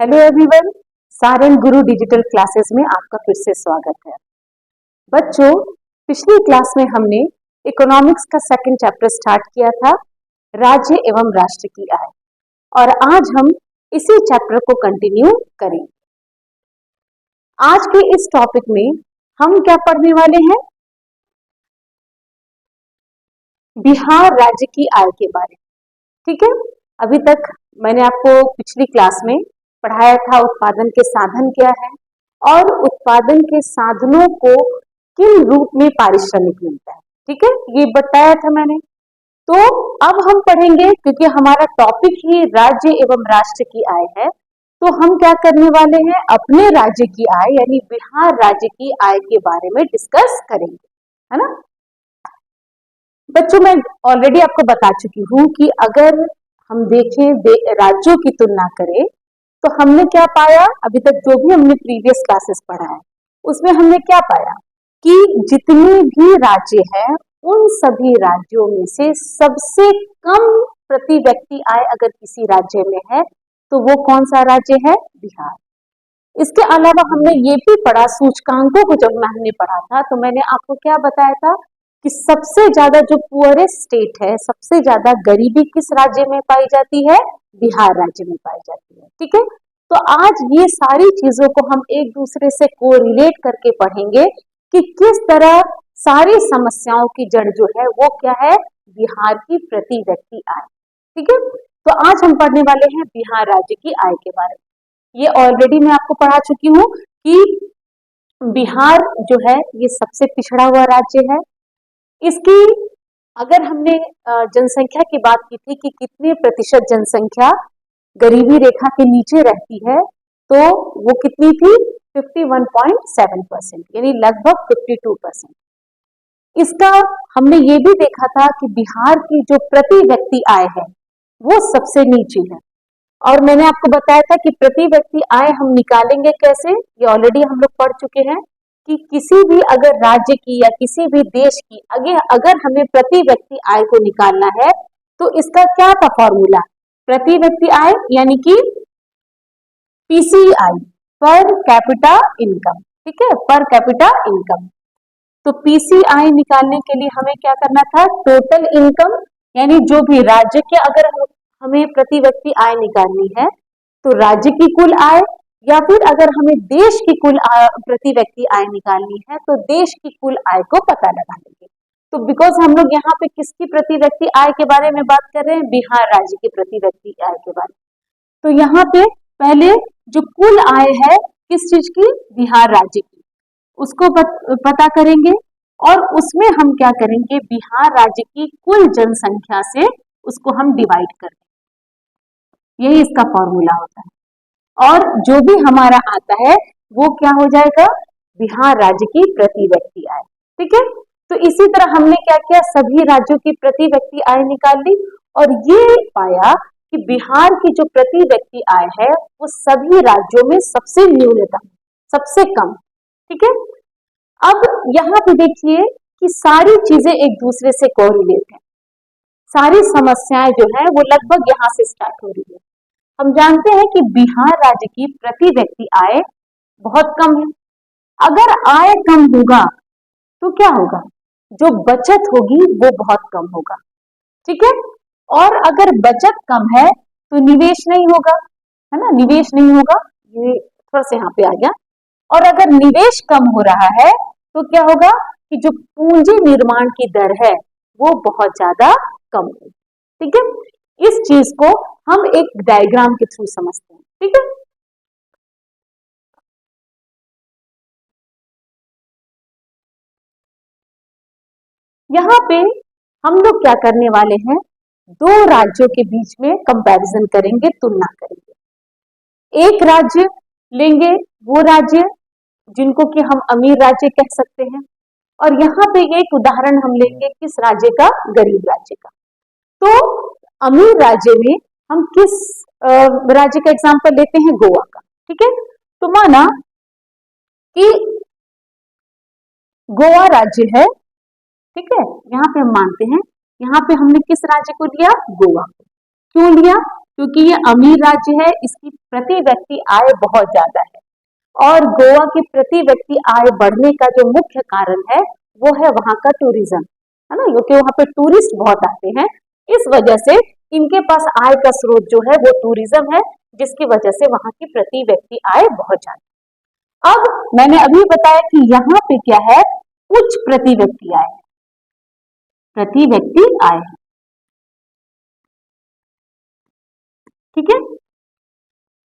Hello everyone, Sarang गुरु digital classes में आपका फिर से स्वागत है। बच्चों, पिछली क्लास में हमने इकोनॉमिक्स का सेकंड चैप्टर स्टार्ट किया था, राज्य एवं राष्ट्र की आय, और आज हम इसी चैप्टर को कंटिन्यू करेंगे। आज के इस टॉपिक में हम क्या पढ़ने वाले हैं? बिहार राज्य की आय के बारे में। ठीक है, अभी तक मैंने आपको पिछली क्लास में पढ़ाया था उत्पादन के साधन क्या है और उत्पादन के साधनों को किन रूप में पारिश्रमिक मिलता है। ठीक है, ये बताया था मैंने। तो अब हम पढ़ेंगे, क्योंकि हमारा टॉपिक ही राज्य एवं राष्ट्र की आय है, तो हम क्या करने वाले हैं, अपने राज्य की आय यानी बिहार राज्य की आय के बारे में डिस्कस करेंगे, है ना। बच्चों, मैं ऑलरेडी आपको बता चुकी हूँ कि अगर हम देखें राज्यों की तुलना करें तो हमने क्या पाया, अभी तक जो भी हमने प्रीवियस क्लासेस पढ़ा है उसमें हमने क्या पाया कि जितने भी राज्य हैं उन सभी राज्यों में से सबसे कम प्रति व्यक्ति आय अगर किसी राज्य में है तो वो कौन सा राज्य है? बिहार। इसके अलावा हमने ये भी पढ़ा, सूचकांकों को जब हमने पढ़ा था तो मैंने आपको क्या बताया था कि सबसे ज्यादा जो पुअरेस्ट स्टेट है, सबसे ज्यादा गरीबी किस राज्य में पाई जाती है? बिहार राज्य में पाई जाती है। ठीक है, तो आज ये सारी चीजों को हम एक दूसरे से कोरिलेट करके पढ़ेंगे कि किस तरह सारी समस्याओं की जड़ जो है वो क्या है? बिहार की प्रति व्यक्ति आय। ठीक है, तो आज हम पढ़ने वाले हैं बिहार राज्य की आय के बारे में। ये ऑलरेडी मैं आपको पढ़ा चुकी हूँ कि बिहार जो है ये सबसे पिछड़ा हुआ राज्य है। इसकी अगर हमने जनसंख्या की बात की थी कि कितने प्रतिशत जनसंख्या गरीबी रेखा के नीचे रहती है, तो वो कितनी थी? 51.7%, यानी लगभग 52%। इसका हमने ये भी देखा था कि बिहार की जो प्रति व्यक्ति आय है वो सबसे नीचे है, और मैंने आपको बताया था कि प्रति व्यक्ति आय हम निकालेंगे कैसे, ये ऑलरेडी हम लोग पढ़ चुके हैं कि किसी भी अगर राज्य की या किसी भी देश की अगर हमें प्रति व्यक्ति आय को निकालना है तो इसका क्या था फॉर्मूला? प्रति व्यक्ति आय यानी कि पीसीआई, पर कैपिटा इनकम। ठीक है, पर कैपिटा इनकम। तो पीसीआई निकालने के लिए हमें क्या करना था? टोटल इनकम, यानी जो भी राज्य के अगर हमें प्रति व्यक्ति आय निकालनी है तो राज्य की कुल आय, या फिर अगर हमें देश की कुल प्रति व्यक्ति आय निकालनी है तो देश की कुल आय को पता लगा लेंगे। तो बिकॉज हम लोग यहाँ पे किसकी प्रति व्यक्ति आय के बारे में बात कर रहे हैं? बिहार राज्य की प्रति व्यक्ति आय के बारे में। तो यहाँ पे पहले जो कुल आय है किस चीज की? बिहार राज्य की, उसको पता करेंगे और उसमें हम क्या करेंगे? बिहार राज्य की कुल जनसंख्या से उसको हम डिवाइड कर देंगे। यही इसका फॉर्मूला होता है, और जो भी हमारा आता है वो क्या हो जाएगा? बिहार राज्य की प्रति व्यक्ति आय। ठीक है, तो इसी तरह हमने क्या किया? सभी राज्यों की प्रति व्यक्ति आय निकाल ली और ये पाया कि बिहार की जो प्रति व्यक्ति आय है वो सभी राज्यों में सबसे न्यूनतम, सबसे कम। ठीक है, अब यहाँ पे देखिए कि सारी चीजें एक दूसरे से कोरिलेट है, सारी समस्याएं जो है वो लगभग यहाँ से स्टार्ट हो रही है। हम जानते हैं कि बिहार राज्य की प्रति व्यक्ति आय बहुत कम है। अगर आय कम होगा तो क्या होगा? जो बचत होगी वो बहुत कम होगा। ठीक है, और अगर बचत कम है तो निवेश नहीं होगा, है ना, निवेश नहीं होगा, ये थोड़ा सा यहाँ पे आ गया। और अगर निवेश कम हो रहा है तो क्या होगा कि जो पूंजी निर्माण की दर है वो बहुत ज्यादा कम होगी। ठीक है, इस चीज को हम एक डायग्राम के थ्रू समझते हैं। ठीक है, यहाँ पे हम लोग क्या करने वाले हैं? दो राज्यों के बीच में कंपैरिजन करेंगे, तुलना करेंगे। एक राज्य लेंगे, वो राज्य जिनको कि हम अमीर राज्य कह सकते हैं, और यहाँ पे एक उदाहरण हम लेंगे किस राज्य का? गरीब राज्य का। तो अमीर राज्य में हम किस राज्य का एग्जाम्पल लेते हैं? गोवा का। ठीक है, तो माना कि गोवा राज्य है, ठीक है, यहाँ पे हम मानते हैं, यहाँ पे हमने किस राज्य को लिया? गोवा को। क्यों लिया? क्योंकि ये अमीर राज्य है, इसकी प्रति व्यक्ति आय बहुत ज्यादा है। और गोवा की प्रति व्यक्ति आय बढ़ने का जो मुख्य कारण है वो है वहां का टूरिज्म, है ना, क्योंकि वहां पे टूरिस्ट बहुत आते हैं। इस वजह से इनके पास आय का स्रोत जो है वो टूरिज्म है, जिसकी वजह से वहां की प्रति व्यक्ति आय बहुत ज्यादा। अब मैंने अभी बताया कि यहाँ पे क्या है, उच्च प्रति व्यक्ति आय, प्रति व्यक्ति आय, ठीक है।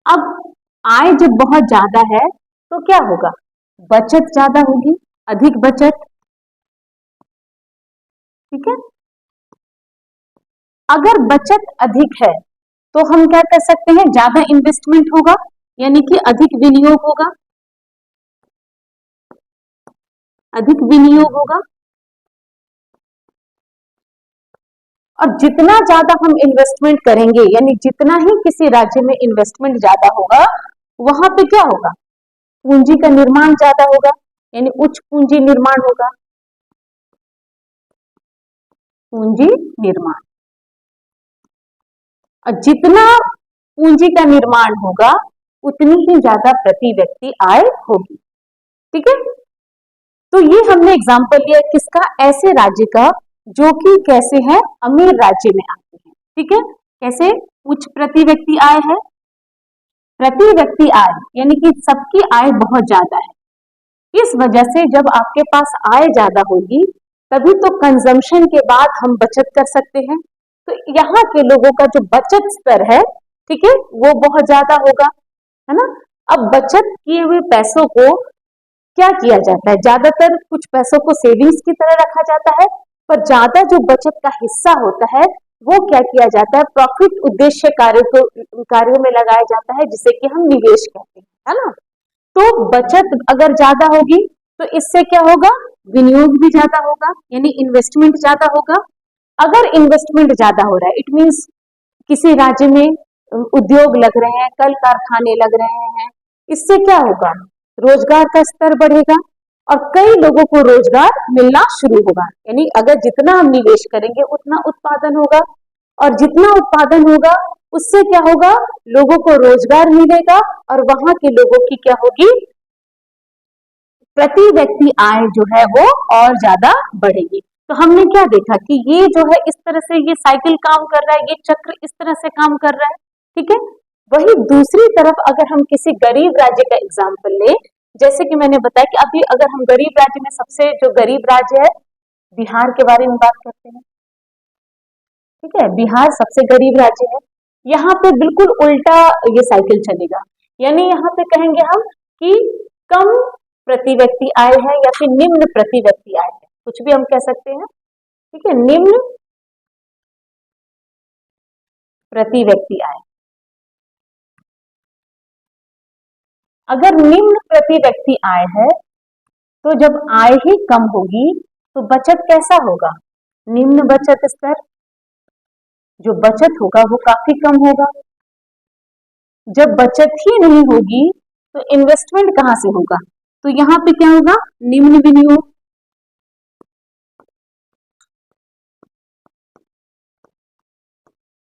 अब आय जब बहुत ज्यादा है तो क्या होगा, बचत ज्यादा होगी, अधिक बचत, ठीक है। अगर बचत अधिक है तो हम क्या कर सकते हैं, ज्यादा इन्वेस्टमेंट होगा, यानी कि अधिक विनियोग होगा, अधिक विनियोग होगा। और जितना ज्यादा हम इन्वेस्टमेंट करेंगे, यानी जितना ही किसी राज्य में इन्वेस्टमेंट ज्यादा होगा, वहां पे क्या होगा, पूंजी का निर्माण ज्यादा होगा, यानी उच्च पूंजी निर्माण होगा, पूंजी निर्माण। और जितना पूंजी का निर्माण होगा उतनी ही ज्यादा प्रति व्यक्ति आय होगी, ठीक है। तो ये हमने एग्जांपल लिया किसका, ऐसे राज्य का जो कि कैसे है, अमीर राज्य में आते हैं, ठीक है। कैसे, उच्च प्रति व्यक्ति आय है, प्रति व्यक्ति आय यानी कि सबकी आय बहुत ज्यादा है। इस वजह से जब आपके पास आय ज्यादा होगी तभी तो कंजम्पशन के बाद हम बचत कर सकते हैं। तो यहाँ के लोगों का जो बचत स्तर है, ठीक है, वो बहुत ज्यादा होगा, है ना। अब बचत किए हुए पैसों को क्या किया जाता है, ज्यादातर कुछ पैसों को सेविंग्स की तरह रखा जाता है, पर ज्यादा जो बचत का हिस्सा होता है वो क्या किया जाता है, प्रॉफिट उद्देश्य कार्यों में लगाया जाता है, जिसे कि हम निवेश कहते हैं, है ना। तो बचत अगर ज्यादा होगी तो इससे क्या होगा, विनियोग भी ज्यादा होगा, यानी इन्वेस्टमेंट ज्यादा होगा। अगर इन्वेस्टमेंट ज्यादा हो रहा है, इट मीन्स किसी राज्य में उद्योग लग रहे हैं, कल कारखाने लग रहे हैं, इससे क्या होगा, रोजगार का स्तर बढ़ेगा और कई लोगों को रोजगार मिलना शुरू होगा। यानी अगर जितना हम निवेश करेंगे उतना उत्पादन होगा, और जितना उत्पादन होगा उससे क्या होगा, लोगों को रोजगार मिलेगा और वहां के लोगों की क्या होगी, प्रति व्यक्ति आय जो है वो और ज्यादा बढ़ेगी। तो हमने क्या देखा कि ये जो है इस तरह से ये साइकिल काम कर रहा है, ये चक्र इस तरह से काम कर रहा है, ठीक है। वही दूसरी तरफ अगर हम किसी गरीब राज्य का एग्जाम्पल ले, जैसे कि मैंने बताया कि अभी अगर हम गरीब राज्य में सबसे जो गरीब राज्य है बिहार के बारे में बात करते हैं, ठीक है, बिहार सबसे गरीब राज्य है। यहाँ पे बिल्कुल उल्टा ये साइकिल चलेगा, यानी यहाँ पे कहेंगे हम कि कम प्रति व्यक्ति आय है या फिर निम्न प्रति व्यक्ति आय है, कुछ भी हम कह सकते हैं, ठीक है, निम्न प्रति व्यक्ति आय। अगर निम्न प्रति व्यक्ति आय है तो जब आय ही कम होगी तो बचत कैसा होगा, निम्न बचत स्तर, जो बचत होगा वो काफी कम होगा। जब बचत ही नहीं होगी तो इन्वेस्टमेंट कहां से होगा, तो यहाँ पे क्या होगा, निम्न विनियोग,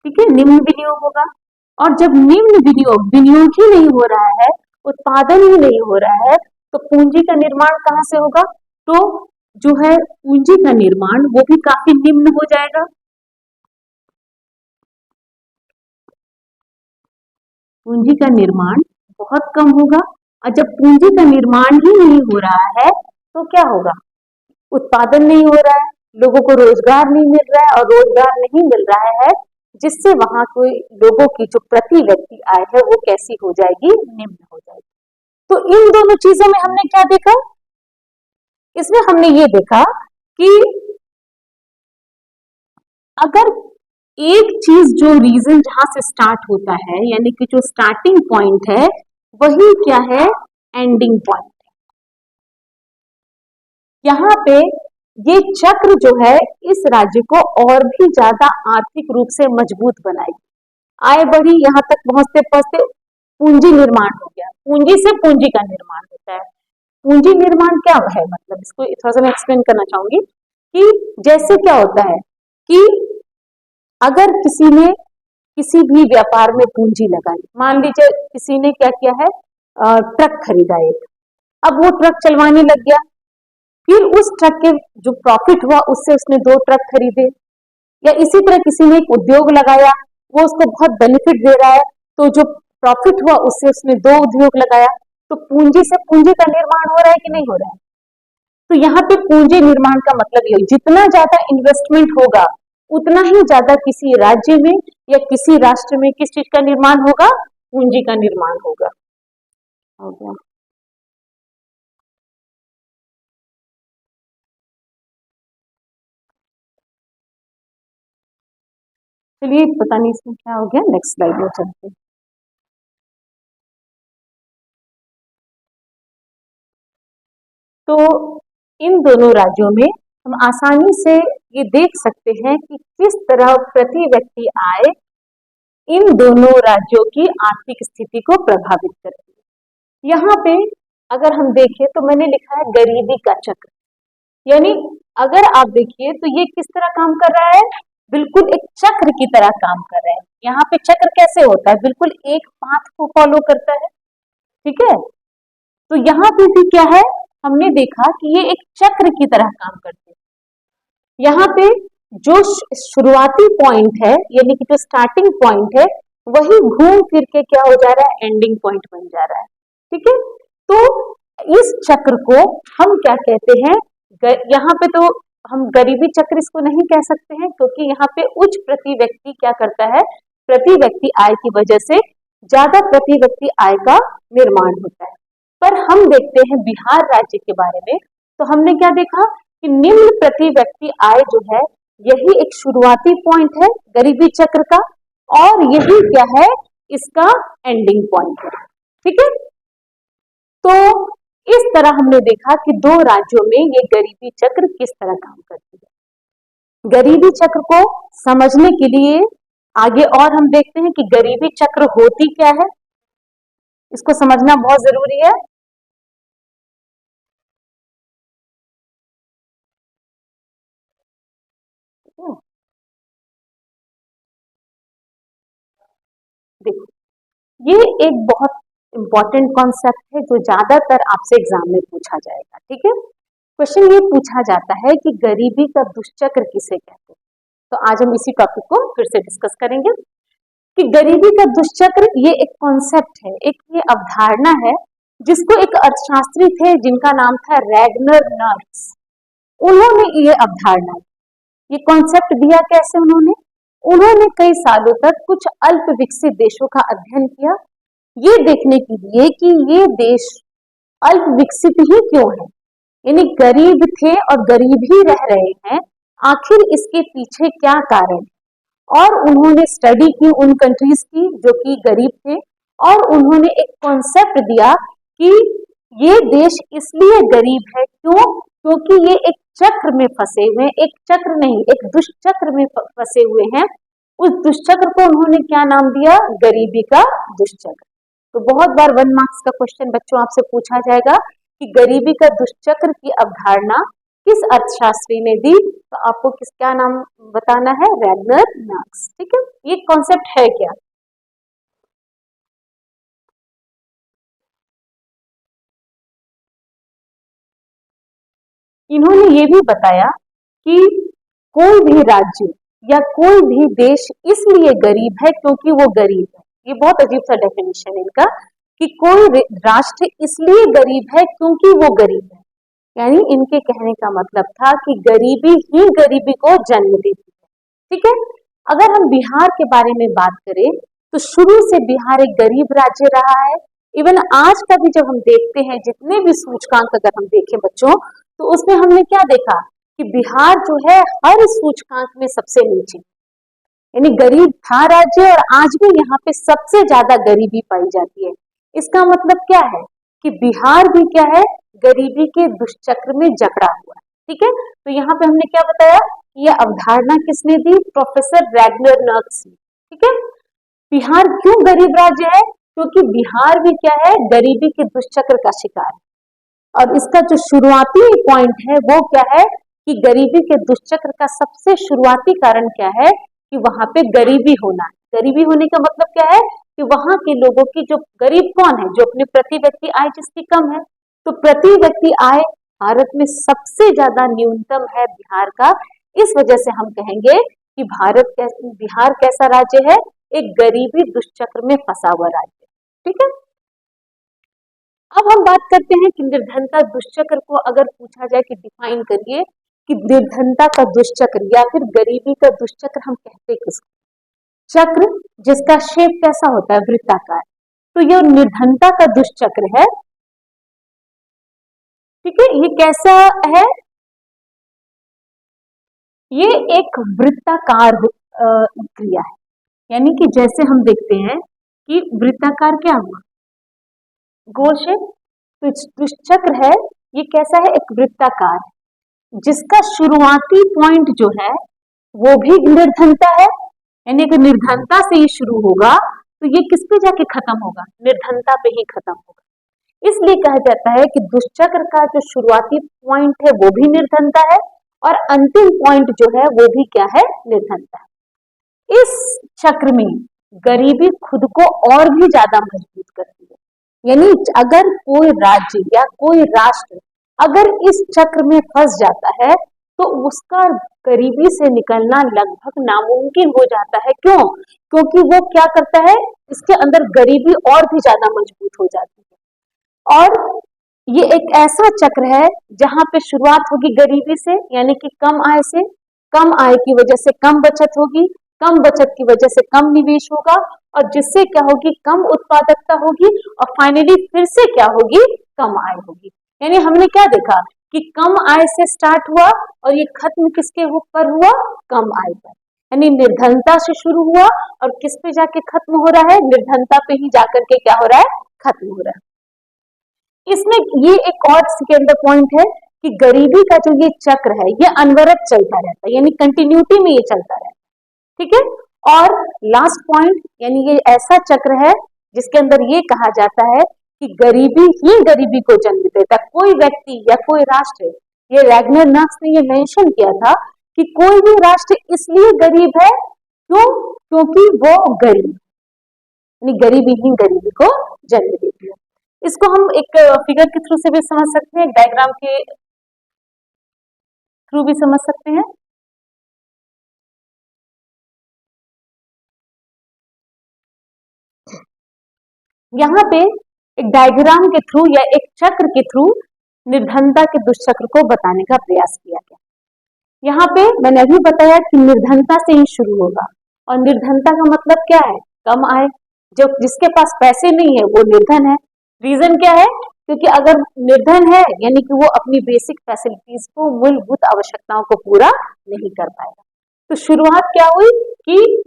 ठीक है, निम्न विनियोग होगा। और जब निम्न विनियोग ही नहीं हो रहा है, उत्पादन ही नहीं हो रहा है, तो पूंजी का निर्माण कहां से होगा, तो जो है पूंजी का निर्माण वो भी काफी निम्न हो जाएगा, पूंजी का निर्माण बहुत कम होगा। और जब पूंजी का निर्माण ही नहीं हो रहा है तो क्या होगा, उत्पादन नहीं हो रहा है, लोगों को रोजगार नहीं मिल रहा है, और रोजगार नहीं मिल रहा है जिससे वहां कोई लोगों की जो प्रति व्यक्ति आय है वो कैसी हो जाएगी, निम्न हो जाएगी। तो इन दोनों चीजों में हमने क्या देखा, इसमें हमने ये देखा कि अगर एक चीज जो रीजन जहां से स्टार्ट होता है, यानी कि जो स्टार्टिंग पॉइंट है वही क्या है, एंडिंग पॉइंट। यहाँ पे ये चक्र जो है इस राज्य को और भी ज्यादा आर्थिक रूप से मजबूत बनाएगी। आय बढ़ी, यहाँ तक पहुंचते पहुंचते पूंजी निर्माण हो गया, पूंजी से पूंजी का निर्माण होता है। पूंजी निर्माण क्या है, मतलब इसको थोड़ा सा मैं एक्सप्लेन करना चाहूंगी कि जैसे क्या होता है कि अगर किसी ने किसी भी व्यापार में पूंजी लगाई। मान लीजिए किसी ने क्या किया है, ट्रक खरीदा एक, अब वो ट्रक चलवाने लग गया, फिर उस ट्रक के जो प्रॉफिट हुआ उससे उसने 2 ट्रक खरीदे, या इसी तरह किसी ने एक उद्योग लगाया, वो उसको बहुत बेनिफिट दे रहा है, तो जो प्रॉफिट हुआ उससे उसने 2 उद्योग लगाया। तो पूंजी से पूंजी का निर्माण हो रहा है कि नहीं हो रहा है? तो यहाँ पे पूंजी निर्माण का मतलब ये, जितना ज्यादा इन्वेस्टमेंट होगा उतना ही ज्यादा किसी राज्य में या किसी राष्ट्र में किस चीज का निर्माण होगा, पूंजी का निर्माण होगा। हो गया। चलिए, पता नहीं इसमें क्या हो गया, नेक्स्ट स्लाइड में चलते हैं। तो इन दोनों राज्यों में हम आसानी से ये देख सकते हैं कि किस तरह प्रति व्यक्ति आय इन दोनों राज्यों की आर्थिक स्थिति को प्रभावित करती है। यहाँ पे अगर हम देखें तो मैंने लिखा है गरीबी का चक्र, यानी अगर आप देखिए तो ये किस तरह काम कर रहा है, बिल्कुल एक चक्र की तरह काम कर रहा है। यहाँ पे चक्र कैसे होता है, बिल्कुल एक पाथ को फॉलो करता है, ठीक है। तो यहाँ पे भी क्या है, हमने देखा कि ये एक चक्र की तरह काम करते हैं। यहाँ पे जो शुरुआती पॉइंट है, यानी कि जो स्टार्टिंग पॉइंट है, वही घूम फिर के क्या हो जा रहा है, एंडिंग पॉइंट बन जा रहा है, ठीक है। तो इस चक्र को हम क्या कहते हैं, यहाँ पे तो हम गरीबी चक्र इसको नहीं कह सकते हैं, क्योंकि यहाँ पे उच्च प्रति व्यक्ति क्या करता है, प्रति व्यक्ति आय की वजह से ज्यादा प्रति व्यक्ति आय का निर्माण होता है। पर हम देखते हैं बिहार राज्य के बारे में, तो हमने क्या देखा कि निम्न प्रति व्यक्ति आय जो है, यही एक शुरुआती पॉइंट है गरीबी चक्र का, और यही क्या है, इसका एंडिंग पॉइंट है, ठीक है। तो इस तरह हमने देखा कि 2 राज्यों में ये गरीबी चक्र किस तरह काम करती है। गरीबी चक्र को समझने के लिए आगे और हम देखते हैं कि गरीबी चक्र होती क्या है, इसको समझना बहुत जरूरी है। देखो, ये एक बहुत इंपॉर्टेंट कॉन्सेप्ट है जो ज्यादातर आपसे एग्जाम में पूछा जाएगा, ठीक है। क्वेश्चन ये पूछा जाता है कि गरीबी का दुष्चक्र किसे कहते हैं। तो आज हम इसी टॉपिक को फिर से डिस्कस करेंगे कि गरीबी का दुष्चक्र ये एक कॉन्सेप्ट है, एक ये अवधारणा है, जिसको एक अर्थशास्त्री थे जिनका नाम था रैगनर नर्स, उन्होंने ये अवधारणा, ये कॉन्सेप्ट दिया कैसे, उन्होंने कई सालों तक कुछ अल्प विकसित देशों का अध्ययन किया, ये देखने के लिए कि ये देश अल्प विकसित ही क्यों है, यानी गरीब थे और गरीब ही रह रहे हैं, आखिर इसके पीछे क्या कारण है। और उन्होंने स्टडी की उन कंट्रीज की जो कि गरीब थे, और उन्होंने एक कॉन्सेप्ट दिया कि ये देश इसलिए गरीब है क्यों, क्योंकि ये एक चक्र में फंसे हुए हैं, एक चक्र नहीं, एक दुष्चक्र में फंसे हुए हैं। उस दुष्चक्र को उन्होंने क्या नाम दिया, गरीबी का दुष्चक्र। तो बहुत बार 1 मार्क्स का क्वेश्चन बच्चों आपसे पूछा जाएगा कि गरीबी का दुष्चक्र की अवधारणा किस अर्थशास्त्री ने दी, तो आपको क्या नाम बताना है, रैगनर नर्स, ठीक है। ये कॉन्सेप्ट है क्या, इन्होंने ये भी बताया कि कोई भी राज्य या कोई भी देश इसलिए गरीब है क्योंकि वो गरीब है। ये बहुत अजीब सा डेफिनेशन है इनका कि कोई राष्ट्र इसलिए गरीब है क्योंकि वो गरीब है, यानी इनके कहने का मतलब था कि गरीबी ही गरीबी को जन्म देती है, ठीक है। अगर हम बिहार के बारे में बात करें तो शुरू से बिहार एक गरीब राज्य रहा है। इवन आज का भी जब हम देखते हैं, जितने भी सूचकांक अगर हम देखें बच्चों, तो उसमें हमने क्या देखा कि बिहार जो है हर सूचकांक में सबसे नीचे, यानी गरीब था राज्य और आज भी यहाँ पे सबसे ज्यादा गरीबी पाई जाती है। इसका मतलब क्या है कि बिहार भी क्या है, गरीबी के दुष्चक्र में जकड़ा हुआ है, ठीक है। तो यहाँ पे हमने क्या बताया, ये अवधारणा किसने दी, प्रोफेसर रैगनर नर्स, ठीक है। बिहार क्यों गरीब राज्य है, क्योंकि बिहार भी क्या है, गरीबी के दुष्चक्र का शिकार है। और इसका जो शुरुआती पॉइंट है वो क्या है कि गरीबी के दुष्चक्र का सबसे शुरुआती कारण क्या है कि वहां पे गरीबी होना है। गरीबी होने का मतलब क्या है कि वहां के लोगों की, जो गरीब कौन है, जो अपने प्रति व्यक्ति आय जिसकी कम है, तो प्रति व्यक्ति आय भारत में सबसे ज्यादा न्यूनतम है बिहार का। इस वजह से हम कहेंगे कि बिहार कैसा राज्य है, एक गरीबी दुष्चक्र में फंसा हुआ राज्य। ठीक है, अब हम बात करते हैं कि निर्धनता दुष्चक्र को अगर पूछा जाए कि डिफाइन करिए कि निर्धनता का दुष्चक्र या फिर गरीबी का दुष्चक्र हम कहते किसको? चक्र जिसका शेप कैसा होता है, वृत्ताकार, तो ये निर्धनता का दुष्चक्र है। ठीक है, ये कैसा है? ये एक वृत्ताकार क्रिया है, यानी कि जैसे हम देखते हैं कि वृत्ताकार क्या हुआ, गोल शेप। तो दुष्चक्र है, ये कैसा है, एक वृत्ताकार, जिसका शुरुआती पॉइंट जो है वो भी निर्धनता है, यानी कि निर्धनता से ही शुरू होगा तो ये किस पे जाके खत्म होगा, निर्धनता पे ही खत्म होगा। इसलिए कहा जाता है कि दुष्चक्र का जो शुरुआती पॉइंट है वो भी निर्धनता है और अंतिम पॉइंट जो है वो भी क्या है, निर्धनता है। इस चक्र में गरीबी खुद को और भी ज्यादा मजबूत करती है, यानी अगर कोई राज्य या कोई राष्ट्र अगर इस चक्र में फंस जाता है तो उसका गरीबी से निकलना लगभग नामुमकिन हो जाता है। क्यों? क्योंकि वो क्या करता है, इसके अंदर गरीबी और भी ज्यादा मजबूत हो जाती है। और ये एक ऐसा चक्र है जहां पे शुरुआत होगी गरीबी से, यानी कि कम आय से, कम आय की वजह से कम बचत होगी, कम बचत की वजह से कम निवेश होगा और जिससे क्या होगी, कम उत्पादकता होगी और फाइनली फिर से क्या होगी, कम आय होगी। यानी हमने क्या देखा कि कम आय से स्टार्ट हुआ और ये खत्म किसके ऊपर हुआ, कम आय पर। यानी निर्धनता से शुरू हुआ और किस पे जाके खत्म हो रहा है, निर्धनता पे ही जाकर के क्या हो रहा है, खत्म हो रहा है। इसमें ये एक और इसके अंदर पॉइंट है कि गरीबी का जो ये चक्र है ये अनवरत चलता रहता है, यानी कंटिन्यूटी में ये चलता रहता है। ठीक है, और लास्ट पॉइंट, यानी ये ऐसा चक्र है जिसके अंदर ये कहा जाता है कि गरीबी ही गरीबी को जन्म देता है। कोई व्यक्ति या कोई राष्ट्र, ये वैगनर नक्स ने ये मेंशन किया था कि कोई भी राष्ट्र इसलिए गरीब है क्यों, क्योंकि वो गरीब, यानी गरीबी ही गरीबी को जन्म देती है। इसको हम एक फिगर के थ्रू से भी समझ सकते हैं, एक डायग्राम के थ्रू भी समझ सकते हैं। यहाँ पे एक डायग्राम के थ्रू या एक चक्र के थ्रू निर्धनता के दुष्चक्र को बताने का प्रयास किया गया। यहाँ पे मैंने अभी बताया कि निर्धनता से ही शुरू होगा और निर्धनता का मतलब क्या है, कम आय। जो जिसके पास पैसे नहीं है वो निर्धन है। रीजन क्या है, क्योंकि अगर निर्धन है यानी कि वो अपनी बेसिक फैसिलिटीज को, मूलभूत आवश्यकताओं को पूरा नहीं कर पाएगा। तो शुरुआत क्या हुई कि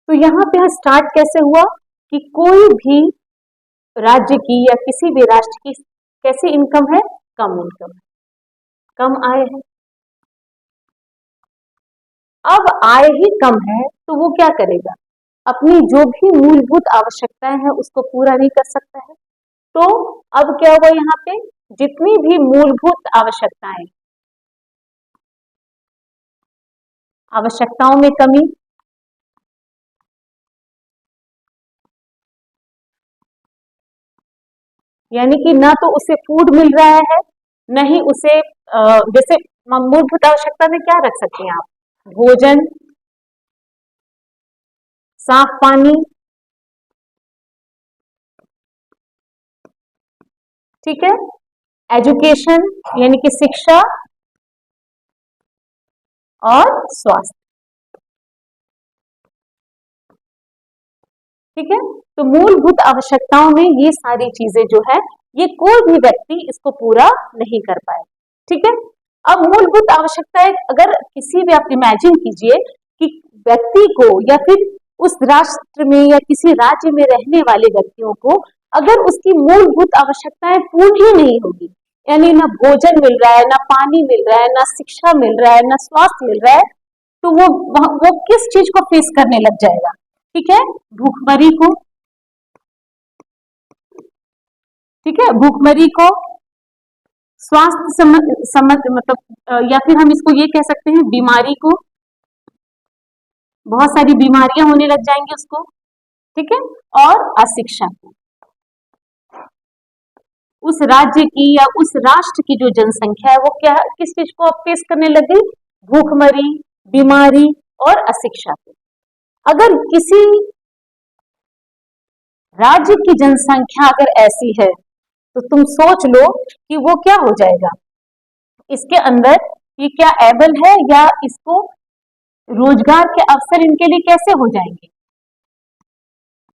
तो यहाँ पे स्टार्ट कैसे हुआ कि कोई भी राज्य की या किसी भी राष्ट्र की कैसी इनकम है, कम इनकम है, कम आय है। अब आय ही कम है तो वो क्या करेगा, अपनी जो भी मूलभूत आवश्यकताएं हैं उसको पूरा नहीं कर सकता है। तो अब क्या हुआ, यहाँ पे जितनी भी मूलभूत आवश्यकताओं में कमी, यानी कि ना तो उसे फूड मिल रहा है, न ही उसे जैसे मूलभूत आवश्यकता में क्या रख सकते हैं आप, भोजन, साफ पानी, ठीक है, एजुकेशन यानी कि शिक्षा और स्वास्थ्य। ठीक है, तो मूलभूत आवश्यकताओं में ये सारी चीजें जो है ये कोई भी व्यक्ति इसको पूरा नहीं कर पाए। ठीक है, अब मूलभूत आवश्यकताएं अगर किसी भी, आप इमेजिन कीजिए कि व्यक्ति को या फिर उस राष्ट्र में या किसी राज्य में रहने वाले व्यक्तियों को अगर उसकी मूलभूत आवश्यकताएं पूर्ण ही नहीं होगी, यानी ना भोजन मिल रहा है, ना पानी मिल रहा है, ना शिक्षा मिल रहा है, ना स्वास्थ्य मिल रहा है, तो वो किस चीज को फेस करने लग जाएगा? ठीक है, भूखमरी को, ठीक है, भूखमरी को, स्वास्थ्य मतलब या फिर हम इसको ये कह सकते हैं बीमारी को, बहुत सारी बीमारियां होने लग जाएंगी उसको, ठीक है, और अशिक्षा को। उस राज्य की या उस राष्ट्र की जो जनसंख्या है वो क्या, किस चीज को फेस करने लग गई? भूखमरी, बीमारी और अशिक्षा को। अगर किसी राज्य की जनसंख्या अगर ऐसी है तो तुम सोच लो कि वो क्या हो जाएगा, इसके अंदर ये क्या एबल है या इसको रोजगार के अवसर इनके लिए कैसे हो जाएंगे?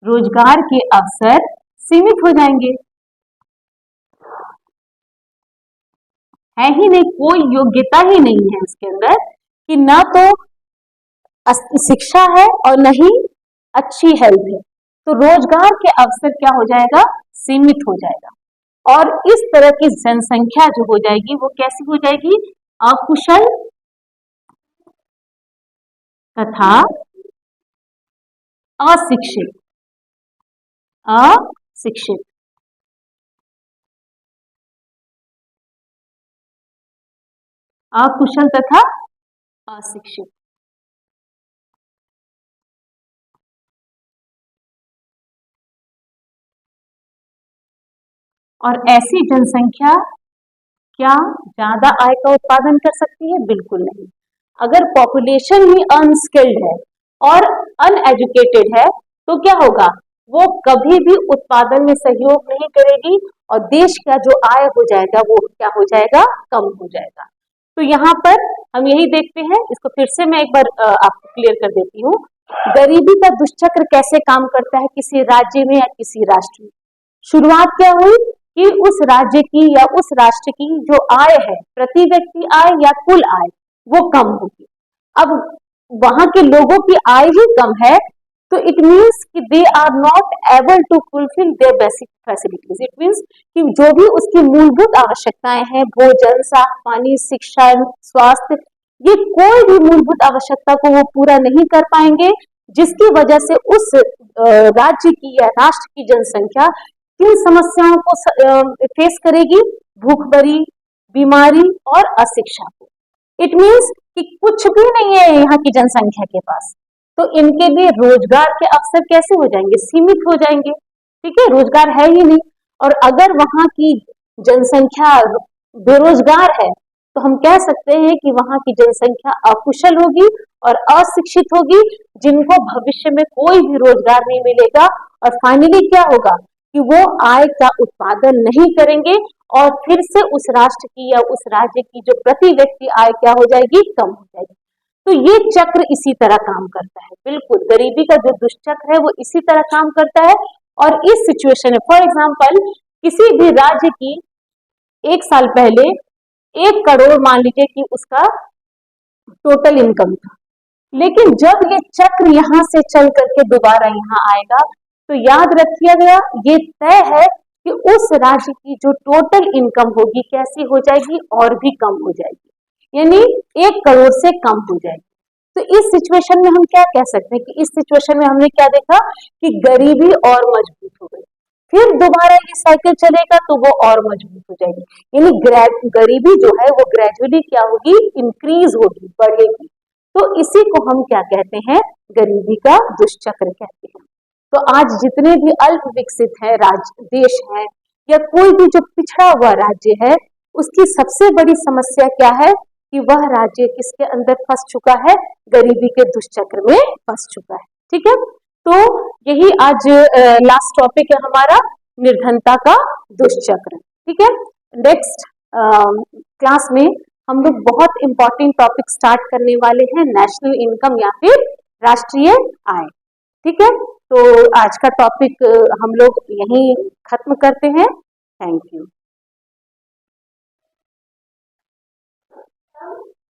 रोजगार के अवसर सीमित हो जाएंगे, है ही नहीं, कोई योग्यता ही नहीं है इसके अंदर कि ना तो शिक्षा है और न ही अच्छी हेल्थ है, तो रोजगार के अवसर क्या हो जाएगा? सीमित हो जाएगा। और इस तरह की जनसंख्या जो हो जाएगी वो कैसी हो जाएगी? अकुशल तथा अशिक्षित, अशिक्षित, अकुशल तथा अशिक्षित। और ऐसी जनसंख्या क्या ज्यादा आय का उत्पादन कर सकती है? बिल्कुल नहीं। अगर पॉपुलेशन ही अनस्किल्ड है और अनएजुकेटेड है तो क्या होगा? वो कभी भी उत्पादन में सहयोग नहीं करेगी और देश का जो आय हो जाएगा वो क्या हो जाएगा? कम हो जाएगा। तो यहाँ पर हम यही देखते हैं, इसको फिर से मैं एक बार आपको क्लियर कर देती हूँ। गरीबी का दुष्चक्र कैसे काम करता है किसी राज्य में या किसी राष्ट्र में? शुरुआत क्या हुई कि उस राज्य की या उस राष्ट्र की जो आय है, प्रति व्यक्ति आय या कुल आय, वो कम होगी। अब वहां के लोगों की आय ही कम है तो इट मीन्स कि they are not able to fulfil their basic facilities. It means कि जो भी उसकी मूलभूत आवश्यकताएं हैं, भोजन, साफ पानी, शिक्षा, स्वास्थ्य, ये कोई भी मूलभूत आवश्यकता को वो पूरा नहीं कर पाएंगे, जिसकी वजह से उस राज्य की या राष्ट्र की जनसंख्या किन समस्याओं को फेस करेगी? भूखमरी, बीमारी और अशिक्षा को। इट मीन्स कि कुछ भी नहीं है यहाँ की जनसंख्या के पास, तो इनके लिए रोजगार के अवसर कैसे हो जाएंगे? सीमित हो जाएंगे, ठीक है, रोजगार है ही नहीं। और अगर वहां की जनसंख्या बेरोजगार है तो हम कह सकते हैं कि वहां की जनसंख्या अकुशल होगी और अशिक्षित होगी, जिनको भविष्य में कोई भी रोजगार नहीं मिलेगा। और फाइनली क्या होगा कि वो आय का उत्पादन नहीं करेंगे और फिर से उस राष्ट्र की या उस राज्य की जो प्रति व्यक्ति आय क्या हो जाएगी? कम हो जाएगी। तो ये चक्र इसी तरह काम करता है। बिल्कुल, गरीबी का जो दुष्चक्र है वो इसी तरह काम करता है। और इस सिचुएशन में फॉर एग्जाम्पल किसी भी राज्य की एक साल पहले 1 करोड़ मान लीजिए कि उसका टोटल इनकम था, लेकिन जब ये चक्र यहाँ से चल करके दोबारा यहाँ आएगा तो याद रखिए गया, ये तय है कि उस राज्य की जो टोटल इनकम होगी कैसी हो जाएगी? और भी कम हो जाएगी, यानी 1 करोड़ से कम हो जाएगी। तो इस सिचुएशन में हम क्या कह सकते हैं कि इस सिचुएशन में हमने क्या देखा कि गरीबी और मजबूत हो गई, फिर दोबारा ये साइकिल चलेगा तो वो और मजबूत हो जाएगी, यानी गरीबी जो है वो ग्रेजुअली क्या होगी? इंक्रीज होगी, बढ़ेगी। तो इसी को हम क्या कहते हैं? गरीबी का दुष्चक्र कहते हैं। तो आज जितने भी अल्प विकसित है राज्य, देश है या कोई भी जो पिछड़ा हुआ राज्य है, उसकी सबसे बड़ी समस्या क्या है कि वह राज्य किसके अंदर फंस चुका है? गरीबी के दुष्चक्र में फंस चुका है। ठीक है, तो यही आज लास्ट टॉपिक है हमारा, निर्धनता का दुष्चक्र। ठीक है, नेक्स्ट क्लास में हम लोग बहुत इंपॉर्टेंट टॉपिक स्टार्ट करने वाले हैं, नेशनल इनकम या फिर राष्ट्रीय आय। ठीक है, तो आज का टॉपिक हम लोग यहीं खत्म करते हैं। Thank you.